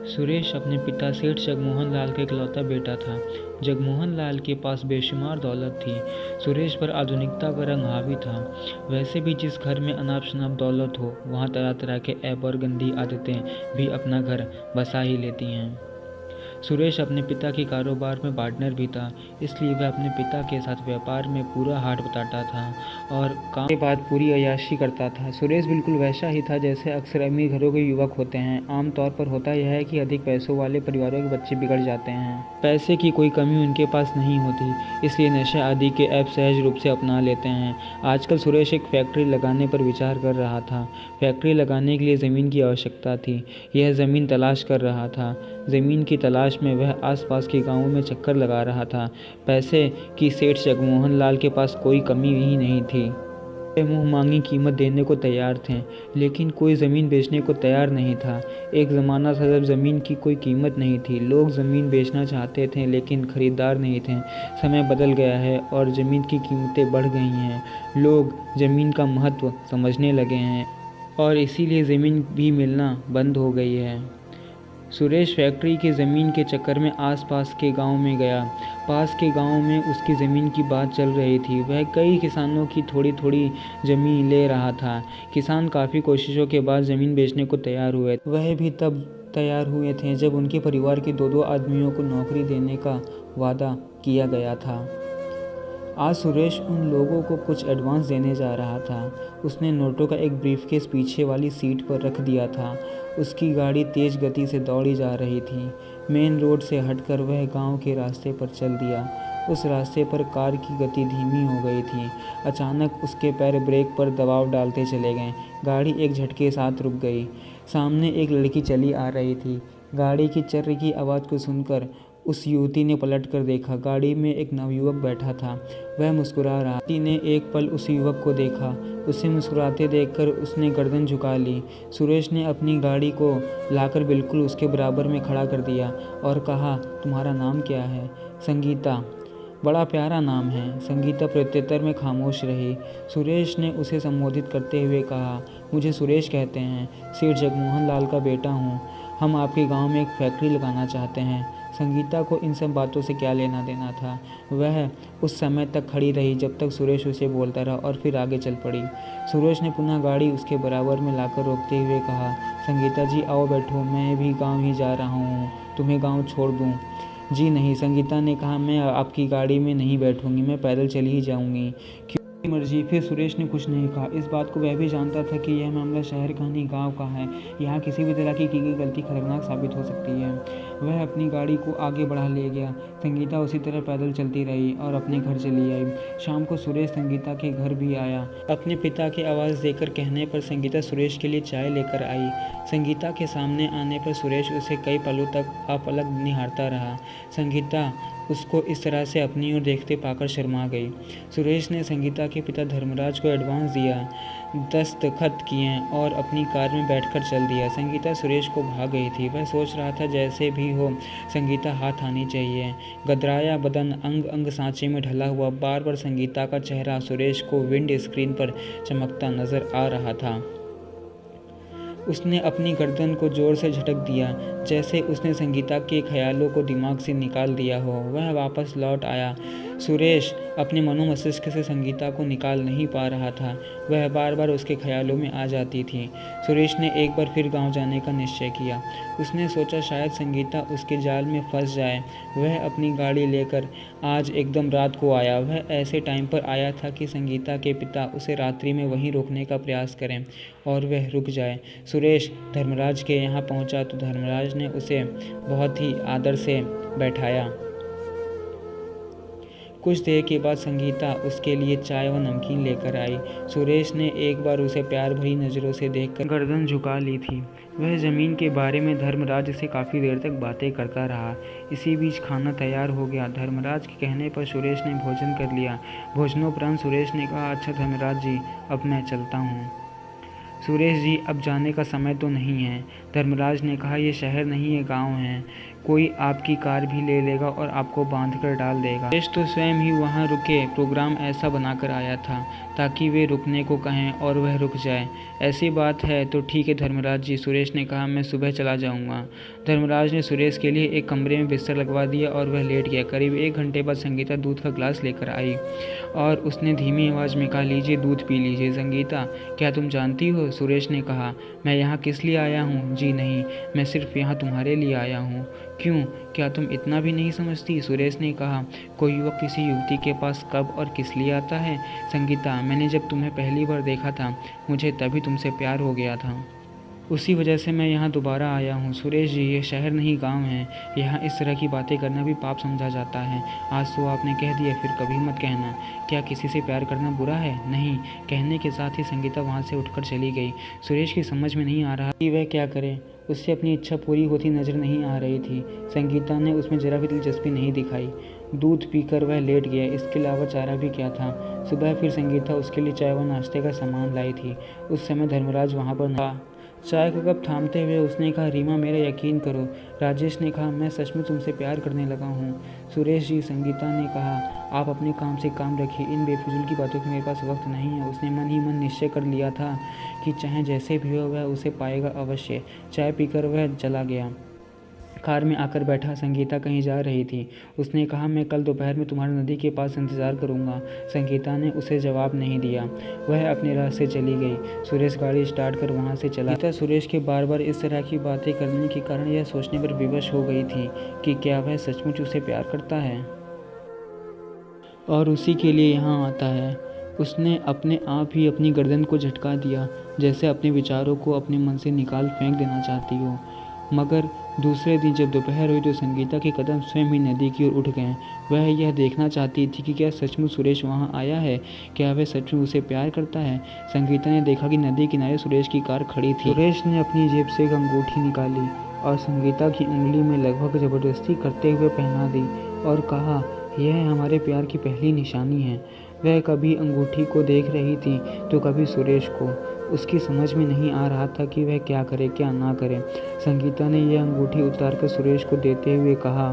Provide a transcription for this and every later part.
सुरेश अपने पिता सेठ जगमोहन लाल का इकलौता बेटा था। जगमोहन लाल के पास बेशुमार दौलत थी। सुरेश पर आधुनिकता का रंग हावी था। वैसे भी जिस घर में अनाप शनाप दौलत हो, वहाँ तरह तरह के ऐब और गंदी आदतें भी अपना घर बसा ही लेती हैं। सुरेश अपने पिता के कारोबार में पार्टनर भी था, इसलिए वह अपने पिता के साथ व्यापार में पूरा हाथ बटाता था और काम के बाद पूरी अय्याशी करता था। सुरेश बिल्कुल वैसा ही था जैसे अक्सर अमीर घरों के युवक होते हैं। आम तौर पर होता यह है कि अधिक पैसों वाले परिवारों के बच्चे बिगड़ जाते हैं। पैसे की कोई कमी उनके पास नहीं होती, इसलिए नशे आदि के ऐप सहज रूप से अपना लेते हैं। आजकल सुरेश एक फैक्ट्री लगाने पर विचार कर रहा था। फैक्ट्री लगाने के लिए ज़मीन की आवश्यकता थी। यह ज़मीन तलाश कर रहा था। ज़मीन की तलाश में वह आसपास के गांवों में चक्कर लगा रहा था। पैसे की सेठ जगमोहन लाल के पास कोई कमी ही नहीं थी। वे मुँह मांगी कीमत देने को तैयार थे, लेकिन कोई ज़मीन बेचने को तैयार नहीं था। एक ज़माना था जब ज़मीन की कोई कीमत नहीं थी। लोग ज़मीन बेचना चाहते थे, लेकिन खरीदार नहीं थे। समय बदल गया है और ज़मीन की कीमतें बढ़ गई हैं। लोग ज़मीन का महत्व समझने लगे हैं और इसीलिए ज़मीन भी मिलना बंद हो गई है। सुरेश फैक्ट्री की ज़मीन के चक्कर में आसपास के गांव में गया। पास के गांव में उसकी ज़मीन की बात चल रही थी। वह कई किसानों की थोड़ी थोड़ी ज़मीन ले रहा था। किसान काफ़ी कोशिशों के बाद ज़मीन बेचने को तैयार हुए। वह भी तब तैयार हुए थे जब उनके परिवार के दो दो आदमियों को नौकरी देने का वादा किया गया था। आज सुरेश उन लोगों को कुछ एडवांस देने जा रहा था। उसने नोटों का एक ब्रीफकेस पीछे वाली सीट पर रख दिया था। उसकी गाड़ी तेज गति से दौड़ी जा रही थी। मेन रोड से हटकर वह गांव के रास्ते पर चल दिया। उस रास्ते पर कार की गति धीमी हो गई थी। अचानक उसके पैर ब्रेक पर दबाव डालते चले गए। गाड़ी एक झटके साथ रुक गई। सामने एक लड़की चली आ रही थी। गाड़ी की चर्र की आवाज़ को सुनकर उस युवती ने पलट कर देखा। गाड़ी में एक नवयुवक बैठा था। वह मुस्कुरा रहा। युवती ने एक पल उस युवक को देखा। उसे मुस्कुराते देखकर उसने गर्दन झुका ली। सुरेश ने अपनी गाड़ी को लाकर बिल्कुल उसके बराबर में खड़ा कर दिया और कहा, तुम्हारा नाम क्या है? संगीता। बड़ा प्यारा नाम है। संगीता प्रत्युत्तर में खामोश रही। सुरेश ने उसे संबोधित करते हुए कहा, मुझे सुरेश कहते हैं, सेठ जगमोहन लाल का बेटा हूँ। हम आपके गांव में एक फैक्ट्री लगाना चाहते हैं। संगीता को इन सब बातों से क्या लेना देना था। वह उस समय तक खड़ी रही जब तक सुरेश उसे बोलता रहा और फिर आगे चल पड़ी। सुरेश ने पुनः गाड़ी उसके बराबर में लाकर रोकते हुए कहा, संगीता जी आओ बैठो, मैं भी गांव ही जा रहा हूँ, तुम्हें गांव छोड़ दूँ? जी नहीं, संगीता ने कहा, मैं आपकी गाड़ी में नहीं बैठूंगी, मैं पैदल चली ही जाऊंगी। मर्जी। फिर सुरेश ने कुछ नहीं कहा। इस बात को वह भी जानता था कि यह मामला शहर का नहीं गांव का है। यहाँ किसी भी तरह की गई गलती खतरनाक साबित हो सकती है। वह अपनी गाड़ी को आगे बढ़ा ले गया। संगीता उसी तरह पैदल चलती रही और अपने घर चली आई। शाम को सुरेश संगीता के घर भी आया। अपने पिता की आवाज़ देकर कहने पर संगीता सुरेश के लिए चाय लेकर आई। संगीता के सामने आने पर सुरेश उसे कई पलों तक अपलक निहारता रहा। संगीता उसको इस तरह से अपनी ओर देखते पाकर शर्मा गई। सुरेश ने संगीता के पिता धर्मराज को एडवांस दिया, दस्तखत किए और अपनी कार में बैठकर चल दिया। संगीता सुरेश को भाग गई थी। वह सोच रहा था जैसे भी हो संगीता हाथ आनी चाहिए। गदराया बदन, अंग अंग सांचे में ढला हुआ, बार बार संगीता का चेहरा सुरेश को विंड स्क्रीन पर चमकता नजर आ रहा था। उसने अपनी गर्दन को जोर से झटक दिया, जैसे उसने संगीता के ख्यालों को दिमाग से निकाल दिया हो। वह वापस लौट आया। सुरेश अपने मनोमस्तिष्क से संगीता को निकाल नहीं पा रहा था। वह बार बार उसके ख्यालों में आ जाती थी। सुरेश ने एक बार फिर गांव जाने का निश्चय किया। उसने सोचा शायद संगीता उसके जाल में फंस जाए। वह अपनी गाड़ी लेकर आज एकदम रात को आया। वह ऐसे टाइम पर आया था कि संगीता के पिता उसे रात्रि में वहीं रोकने का प्रयास करें और वह रुक जाए। सुरेश धर्मराज के यहाँ पहुँचा तो धर्मराज ने उसे बहुत ही आदर से बैठाया। कुछ देर के बाद संगीता उसके लिए चाय व नमकीन लेकर आई। सुरेश ने एक बार उसे प्यार भरी नज़रों से देखकर गर्दन झुका ली थी। वह ज़मीन के बारे में धर्मराज से काफ़ी देर तक बातें करता रहा। इसी बीच खाना तैयार हो गया। धर्मराज के कहने पर सुरेश ने भोजन कर लिया। भोजनोपरांत सुरेश ने कहा, अच्छा धर्मराज जी, अब मैं चलता हूँ। सुरेश जी, अब जाने का समय तो नहीं है। धर्मराज ने कहा, यह शहर नहीं है, गाँव है। कोई आपकी कार भी ले लेगा और आपको बांध कर डाल देगा। सुरेश तो स्वयं ही वहाँ रुके प्रोग्राम ऐसा बनाकर आया था ताकि वे रुकने को कहें और वह रुक जाए। ऐसी बात है तो ठीक है धर्मराज जी, सुरेश ने कहा, मैं सुबह चला जाऊँगा। धर्मराज ने सुरेश के लिए एक कमरे में बिस्तर लगवा दिया और वह लेट गया। करीब 1 घंटे बाद संगीता दूध का ग्लास लेकर आई और उसने धीमी आवाज़ में कहा, लीजिए दूध पी लीजिए। संगीता, क्या तुम जानती हो? सुरेश ने कहा, मैं यहाँ किस लिए आया हूँ? जी नहीं, मैं सिर्फ यहाँ तुम्हारे लिए आया हूँ। क्यों, क्या तुम इतना भी नहीं समझती? सुरेश ने कहा, कोई युवक किसी युवती के पास कब और किस लिए आता है? संगीता, मैंने जब तुम्हें पहली बार देखा था मुझे तभी तुमसे प्यार हो गया था, उसी वजह से मैं यहाँ दोबारा आया हूँ। सुरेश जी, ये शहर नहीं गांव है, यहाँ इस तरह की बातें करना भी पाप समझा जाता है। आज तो आपने कह दिया, फिर कभी मत कहना। क्या किसी से प्यार करना बुरा है? नहीं। कहने के साथ ही संगीता वहाँ से उठकर चली गई। सुरेश की समझ में नहीं आ रहा कि वह क्या करे। उससे अपनी इच्छा पूरी होती नजर नहीं आ रही थी। संगीता ने उसमें जरा भी दिलचस्पी नहीं दिखाई। दूध पीकर वह लेट गया, इसके अलावा चारा भी क्या था। सुबह फिर संगीता उसके लिए चाय व नाश्ते का सामान लाई थी। उस समय धर्मराज वहाँ पर था। चाय का कप थामते हुए उसने कहा, रीमा मेरा यकीन करो। राजेश ने कहा, मैं सचमुच तुमसे प्यार करने लगा हूँ। सुरेश जी, संगीता ने कहा, आप अपने काम से काम रखिए, इन बेफिजूल की बातों की मेरे पास वक्त नहीं है। उसने मन ही मन निश्चय कर लिया था कि चाहे जैसे भी हो वह उसे पाएगा अवश्य। चाय पीकर वह चला गया। कार में आकर बैठा। संगीता कहीं जा रही थी। उसने कहा, मैं कल दोपहर में तुम्हारी नदी के पास इंतज़ार करूंगा। संगीता ने उसे जवाब नहीं दिया। वह अपने राह से चली गई। सुरेश गाड़ी स्टार्ट कर वहां से चला। संगीता सुरेश के बार बार इस तरह की बातें करने के कारण यह सोचने पर विवश हो गई थी कि क्या वह सचमुच उसे प्यार करता है और उसी के लिए यहाँ आता है। उसने अपने आप ही अपनी गर्दन को झटका दिया, जैसे अपने विचारों को अपने मन से निकाल फेंक देना चाहती हो। मगर दूसरे दिन जब दोपहर हुई तो संगीता के कदम स्वयं ही नदी की ओर उठ गए। वह यह देखना चाहती थी कि क्या सचमुच सुरेश वहां आया है, क्या वह सचमुच उसे प्यार करता है। संगीता ने देखा कि नदी किनारे सुरेश की कार खड़ी थी। सुरेश ने अपनी जेब से एक अंगूठी निकाली और संगीता की उंगली में लगभग जबरदस्ती करते हुए पहना दी और कहा, यह हमारे प्यार की पहली निशानी है। वह कभी अंगूठी को देख रही थी तो कभी सुरेश को। उसकी समझ में नहीं आ रहा था कि वह क्या करे क्या ना करे। संगीता ने यह अंगूठी उतारकर सुरेश को देते हुए कहा,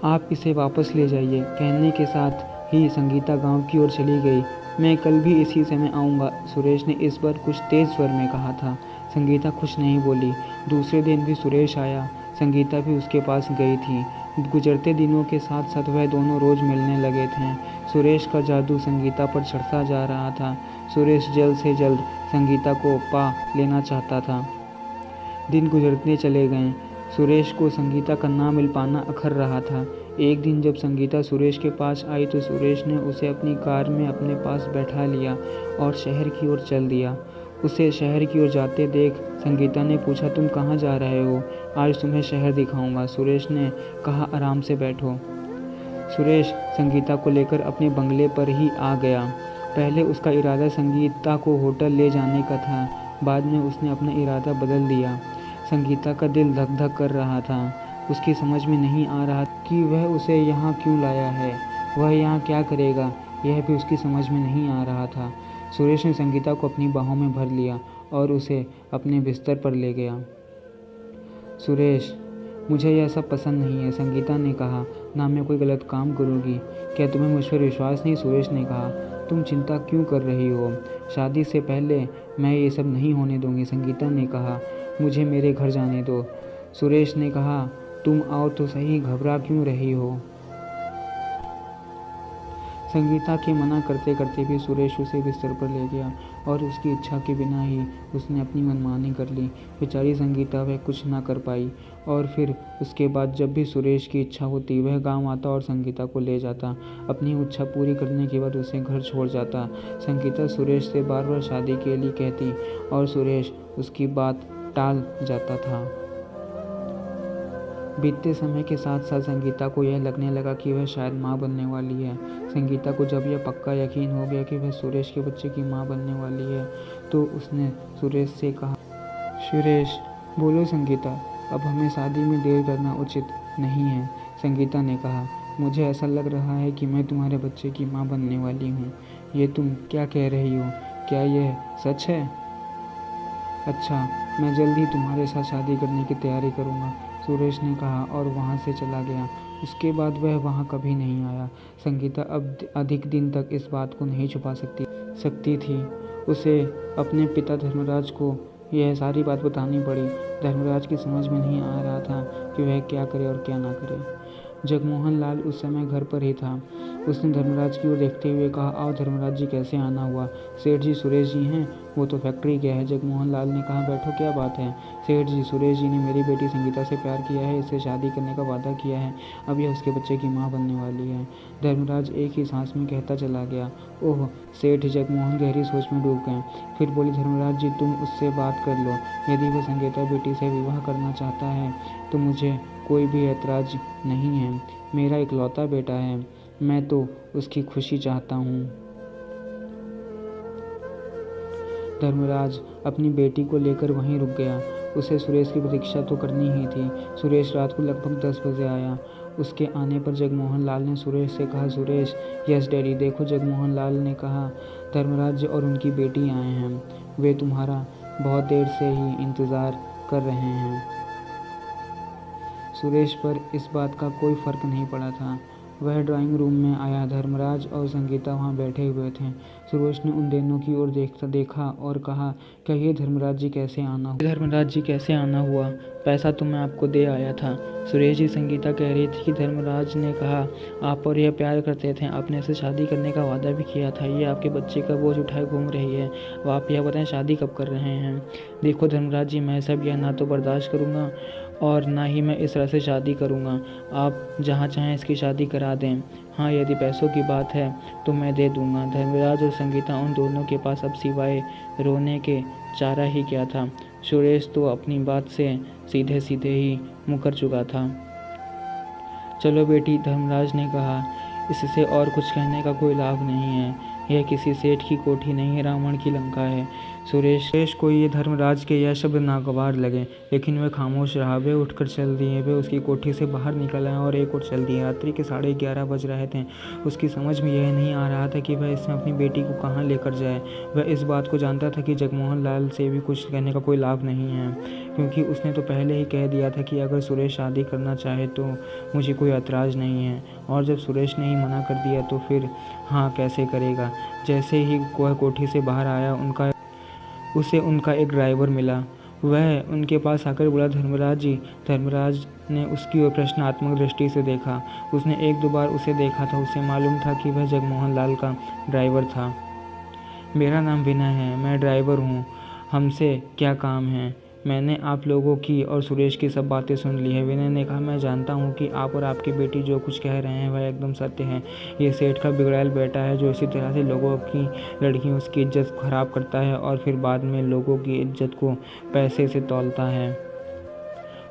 आप इसे वापस ले जाइए। कहने के साथ ही संगीता गांव की ओर चली गई। मैं कल भी इसी समय आऊँगा, सुरेश ने इस बार कुछ तेज स्वर में कहा था। संगीता कुछ नहीं बोली। दूसरे दिन भी सुरेश आया। संगीता भी उसके पास गई थी। गुजरते दिनों के साथ साथ वह दोनों रोज मिलने लगे थे। सुरेश का जादू संगीता पर चढ़ता जा रहा था। सुरेश जल्द से जल्द संगीता को पा लेना चाहता था। दिन गुजरते चले गए। सुरेश को संगीता का ना मिल पाना अखर रहा था। एक दिन जब संगीता सुरेश के पास आई तो सुरेश ने उसे अपनी कार में अपने पास बैठा लिया और शहर की ओर चल दिया। उसे शहर की ओर जाते देख संगीता ने पूछा, तुम कहाँ जा रहे हो? आज तुम्हें शहर दिखाऊंगा। सुरेश ने कहा, आराम से बैठो। सुरेश संगीता को लेकर अपने बंगले पर ही आ गया। पहले उसका इरादा संगीता को होटल ले जाने का था, बाद में उसने अपना इरादा बदल दिया। संगीता का दिल धक धक कर रहा था। उसकी समझ में नहीं आ रहा कि वह उसे यहाँ क्यों लाया है, वह यहाँ क्या करेगा, यह भी उसकी समझ में नहीं आ रहा था। सुरेश ने संगीता को अपनी बाहों में भर लिया और उसे अपने बिस्तर पर ले गया। सुरेश, मुझे यह सब पसंद नहीं है, संगीता ने कहा। ना मैं कोई गलत काम करूँगी। क्या तुम्हें मुझ पर विश्वास नहीं? सुरेश ने कहा। तुम चिंता क्यों कर रही हो? शादी से पहले मैं ये सब नहीं होने दूंगी, संगीता ने कहा। मुझे मेरे घर जाने दो। सुरेश ने कहा, तुम आओ तो सही, घबरा क्यों रही हो? संगीता के मना करते करते भी सुरेश उसे बिस्तर पर ले गया और उसकी इच्छा के बिना ही उसने अपनी मनमानी कर ली। बेचारी संगीता वह कुछ ना कर पाई और फिर उसके बाद जब भी सुरेश की इच्छा होती वह गांव आता और संगीता को ले जाता। अपनी इच्छा पूरी करने के बाद उसे घर छोड़ जाता। संगीता सुरेश से बार बार शादी के लिए कहती और सुरेश उसकी बात टाल जाता था। बीतते समय के साथ साथ संगीता को यह लगने लगा कि वह शायद माँ बनने वाली है। संगीता को जब यह पक्का यकीन हो गया कि वह सुरेश के बच्चे की माँ बनने वाली है तो उसने सुरेश से कहा, सुरेश, बोलो संगीता, अब हमें शादी में देर करना उचित नहीं है। संगीता ने कहा, मुझे ऐसा लग रहा है कि मैं तुम्हारे बच्चे की माँ बनने वाली हूँ। ये तुम क्या कह रही हो? क्या यह सच है? अच्छा, मैं जल्द ही तुम्हारे साथ शादी करने की तैयारी करूँगा, सुरेश ने कहा और वहाँ से चला गया। उसके बाद वह वहाँ कभी नहीं आया। संगीता अब अधिक दिन तक इस बात को नहीं छुपा सकती थी। उसे अपने पिता धर्मराज को यह सारी बात बतानी पड़ी। धर्मराज की समझ में नहीं आ रहा था कि वह क्या करे और क्या ना करे। जगमोहन लाल उस समय घर पर ही था। उसने धर्मराज की ओर देखते हुए कहा, आओ धर्मराज जी, कैसे आना हुआ? सेठ जी सुरेश जी हैं, वो तो फैक्ट्री गए हैं। जगमोहन लाल ने कहा, बैठो, क्या बात है? सेठ जी, सुरेश जी ने मेरी बेटी संगीता से प्यार किया है, इससे शादी करने का वादा किया है। अब यह उसके बच्चे की माँ बनने वाली है। धर्मराज एक ही सांस में कहता चला गया। ओह! सेठ जगमोहन गहरी सोच में डूब गए। फिर बोले, धर्मराज जी, तुम उससे बात कर लो। यदि वह संगीता बेटी से विवाह करना चाहता है तो मुझे कोई भी ऐतराज नहीं है। मेरा इकलौता बेटा है, मैं तो उसकी खुशी चाहता हूँ। धर्मराज अपनी बेटी को लेकर वहीं रुक गया। उसे सुरेश की प्रतीक्षा तो करनी ही थी। सुरेश रात को लगभग 10 बजे आया। उसके आने पर जगमोहन लाल ने सुरेश से कहा, सुरेश, यस डैडी। देखो, जगमोहन लाल ने कहा, धर्मराज और उनकी बेटी आए हैं। वे तुम्हारा बहुत देर से ही इंतज़ार कर रहे हैं। सुरेश पर इस बात का कोई फर्क नहीं पड़ा था। वह ड्राइंग रूम में आया। धर्मराज और संगीता वहाँ बैठे हुए थे। सुरेश ने उन दोनों की ओर देखा और कहा, कहिए धर्मराज जी, कैसे आना हुआ? पैसा तो मैं आपको दे आया था। सुरेश जी, संगीता कह रही थी कि धर्मराज ने कहा आप और यह प्यार करते थे, आपने इससे शादी करने का वादा भी किया था। ये आपके बच्चे का बोझ उठाए घूम रही है। अब आप यह बताएं, शादी कब कर रहे हैं? देखो धर्मराज जी, मैं सब यह ना तो बर्दाश्त करूँगा और ना ही मैं इस तरह से शादी करूँगा। आप जहाँ चाहें इसकी शादी करा दें। हाँ, यदि पैसों की बात है तो मैं दे दूँगा। धर्मराज और संगीता, उन दोनों के पास अब सिवाय रोने के चारा ही क्या था। सुरेश तो अपनी बात से सीधे सीधे ही मुकर चुका था। चलो बेटी, धर्मराज ने कहा, इससे और कुछ कहने का कोई लाभ नहीं है। यह किसी सेठ की कोठी नहीं है, रावण की लंका है। सुरेश को ये धर्मराज के यह शब्द नागवार लगे, लेकिन वह खामोश रहा। वे उठकर चल दिए। वे उसकी कोठी से बाहर निकल आए और एक ओर चल दिए। रात्रि के 11:30 बज रहे थे। उसकी समझ में यह नहीं आ रहा था कि वह इसमें अपनी बेटी को कहाँ लेकर जाए। वह इस बात को जानता था कि जगमोहन लाल से भी कुछ कहने का कोई लाभ नहीं है, क्योंकि उसने तो पहले ही कह दिया था कि अगर सुरेश शादी करना चाहे तो मुझे कोई ऐतराज़ नहीं है। और जब सुरेश ने ही मना कर दिया तो फिर हाँ कैसे करेगा। जैसे ही वह कोठी से बाहर आया, उसे उनका एक ड्राइवर मिला। वह उनके पास आकर बोला, धर्मराज जी। धर्मराज ने उसकी ओर प्रश्नात्मक दृष्टि से देखा। उसने 1-2 बार उसे देखा था। उसे मालूम था कि वह जगमोहन लाल का ड्राइवर था। मेरा नाम विनय है, मैं ड्राइवर हूँ। हमसे क्या काम है? मैंने आप लोगों की और सुरेश की सब बातें सुन ली है। विनय ने कहा, मैं जानता हूँ कि आप और आपकी बेटी जो कुछ कह रहे हैं वह एकदम सत्य है। ये सेठ का बिगड़ैल बेटा है जो इसी तरह से लोगों की लड़कियों की इज्जत खराब करता है और फिर बाद में लोगों की इज्जत को पैसे से तौलता है।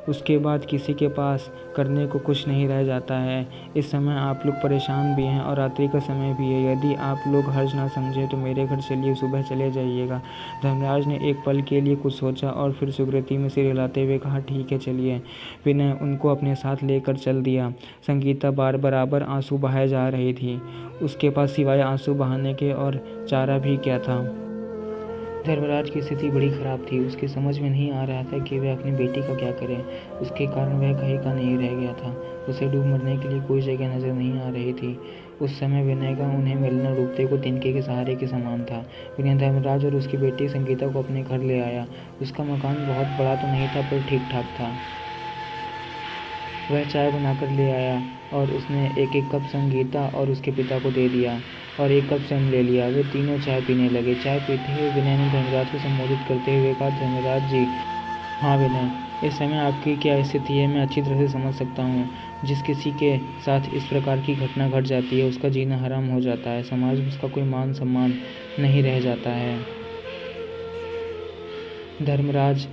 उसके बाद किसी के पास करने को कुछ नहीं रह जाता है। इस समय आप लोग परेशान भी हैं और रात्रि का समय भी है। यदि आप लोग हर्ज ना समझे तो मेरे घर चलिए, सुबह चले जाइएगा। धर्मराज ने एक पल के लिए कुछ सोचा और फिर सुकृति में सिर हिलाते हुए कहा, ठीक है, चलिए। विनय उनको अपने साथ लेकर चल दिया। संगीता बराबर आंसू बहाए जा रही थी। उसके पास सिवाय आंसू बहाने के और चारा भी क्या था। धर्मराज की स्थिति बड़ी खराब थी। उसकी समझ में नहीं आ रहा था कि वह अपनी बेटी का क्या करे। उसके कारण वह कहीं का नहीं रह गया था। उसे डूब मरने के लिए कोई जगह नजर नहीं आ रही थी। उस समय विनय का उन्हें मिलना डूबते को तिनके के सहारे के समान था। विनय धर्मराज और उसकी बेटी संगीता को अपने घर ले आया। उसका मकान बहुत बड़ा तो नहीं था, पर ठीक ठाक था। वह चाय बनाकर ले आया और उसने एक एक कप संगीता और उसके पिता को दे दिया और एक कप स्वयं ले लिया। वे तीनों चाय पीने लगे। चाय पीते हुए विनय ने धर्मराज को संबोधित करते हुए कहा, धर्मराज जी। हाँ विनय, इस समय आपकी क्या स्थिति है मैं अच्छी तरह से समझ सकता हूँ। जिस किसी के साथ इस प्रकार की घटना घट जाती है उसका जीना हराम हो जाता है। समाज में उसका कोई मान सम्मान नहीं रह जाता है। धर्मराज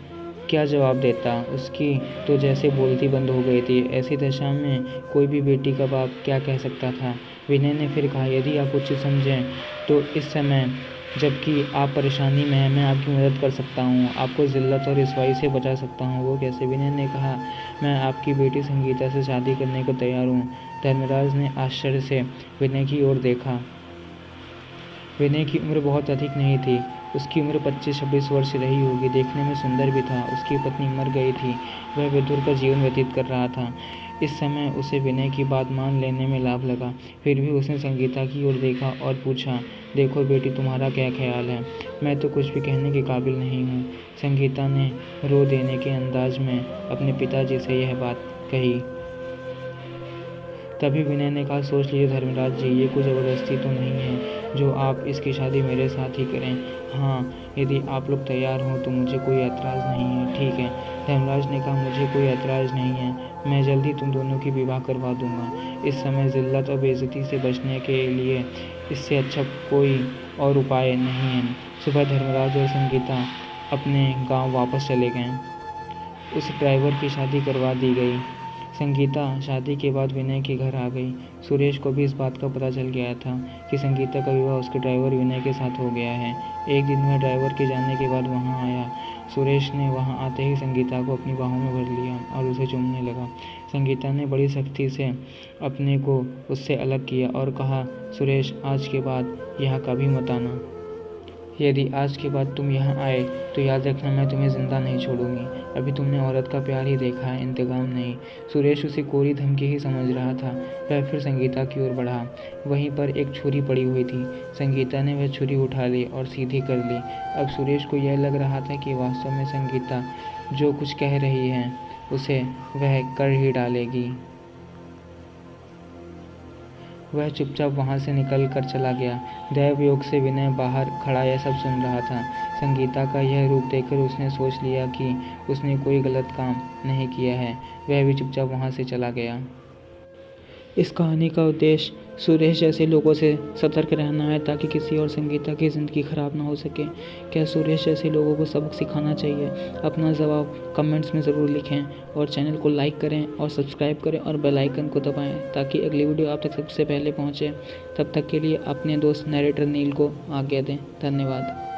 क्या जवाब देता। उसकी तो जैसे बोलती बंद हो गई थी। ऐसी दशा में कोई भी बेटी का बाप क्या कह सकता था। विनय ने फिर कहा, यदि आप उचित समझें तो इस समय जबकि आप परेशानी में हैं मैं आपकी मदद कर सकता हूँ, आपको ज़िल्लत और रिसवाई से बचा सकता हूँ। वो कैसे? विनय ने कहा, मैं आपकी बेटी संगीता से शादी करने को तैयार हूँ। धर्मराज ने आश्चर्य से विनय की ओर देखा। विनय की उम्र बहुत अधिक नहीं थी। उसकी उम्र 25-26 वर्ष रही होगी। देखने में सुंदर भी था। उसकी पत्नी मर गई थी। वह विधुर का जीवन व्यतीत कर रहा था। इस समय उसे विनय की बात मान लेने में लाभ लगा। फिर भी उसने संगीता की ओर देखा और पूछा, देखो बेटी, तुम्हारा क्या ख्याल है? मैं तो कुछ भी कहने के काबिल नहीं हूँ। संगीता ने रो देने के अंदाज में अपने पिताजी से यह बात कही। तभी विनय ने कहा, सोच लीजिए धर्मराज जी, ये कोई ज़बरदस्ती तो नहीं है जो आप इसकी शादी मेरे साथ ही करें। हाँ, यदि आप लोग तैयार हों तो मुझे कोई ऐतराज़ नहीं है। ठीक है, धर्मराज ने कहा, मुझे कोई ऐतराज़ नहीं है। मैं जल्द ही तुम दोनों की विवाह करवा दूंगा। इस समय ज़िल्लत और बेइज्जती से बचने के लिए इससे अच्छा कोई और उपाय नहीं है। सुबह धर्मराज और संगीता अपने गाँव वापस चले गए। उस ड्राइवर की शादी करवा दी गई। संगीता शादी के बाद विनय के घर आ गई। सुरेश को भी इस बात का पता चल गया था कि संगीता का विवाह उसके ड्राइवर विनय के साथ हो गया है। एक दिन वह ड्राइवर के जाने के बाद वहां आया। सुरेश ने वहां आते ही संगीता को अपनी बाहों में भर लिया और उसे चूमने लगा। संगीता ने बड़ी सख्ती से अपने को उससे अलग किया और कहा, सुरेश, आज के बाद यहाँ कभी मत आना। यदि आज के बाद तुम यहाँ आए तो याद रखना, मैं तुम्हें जिंदा नहीं छोड़ूंगी। अभी तुमने औरत का प्यार ही देखा है, इंतकाम नहीं। सुरेश उसे कोरी धमकी ही समझ रहा था। वह फिर संगीता की ओर बढ़ा। वहीं पर एक छुरी पड़ी हुई थी। संगीता ने वह छुरी उठा ली और सीधी कर ली। अब सुरेश को यह लग रहा था कि वास्तव में संगीता जो कुछ कह रही है उसे वह कर ही डालेगी। वह चुपचाप वहां से निकल कर चला गया। दैवयोग से विनय बाहर खड़ा यह सब सुन रहा था। संगीता का यह रूप देखकर उसने सोच लिया कि उसने कोई गलत काम नहीं किया है। वह भी चुपचाप वहां से चला गया। इस कहानी का उद्देश्य सुरेश जैसे लोगों से सतर्क रहना है ताकि किसी और संगीता की ज़िंदगी ख़राब ना हो सके। क्या सुरेश जैसे लोगों को सबक सिखाना चाहिए? अपना जवाब कमेंट्स में ज़रूर लिखें और चैनल को लाइक करें और सब्सक्राइब करें और बेल आइकन को दबाएं ताकि अगली वीडियो आप तक सबसे पहले पहुंचे। तब तक के लिए अपने दोस्त नरेटर नील को आज्ञा दें। धन्यवाद।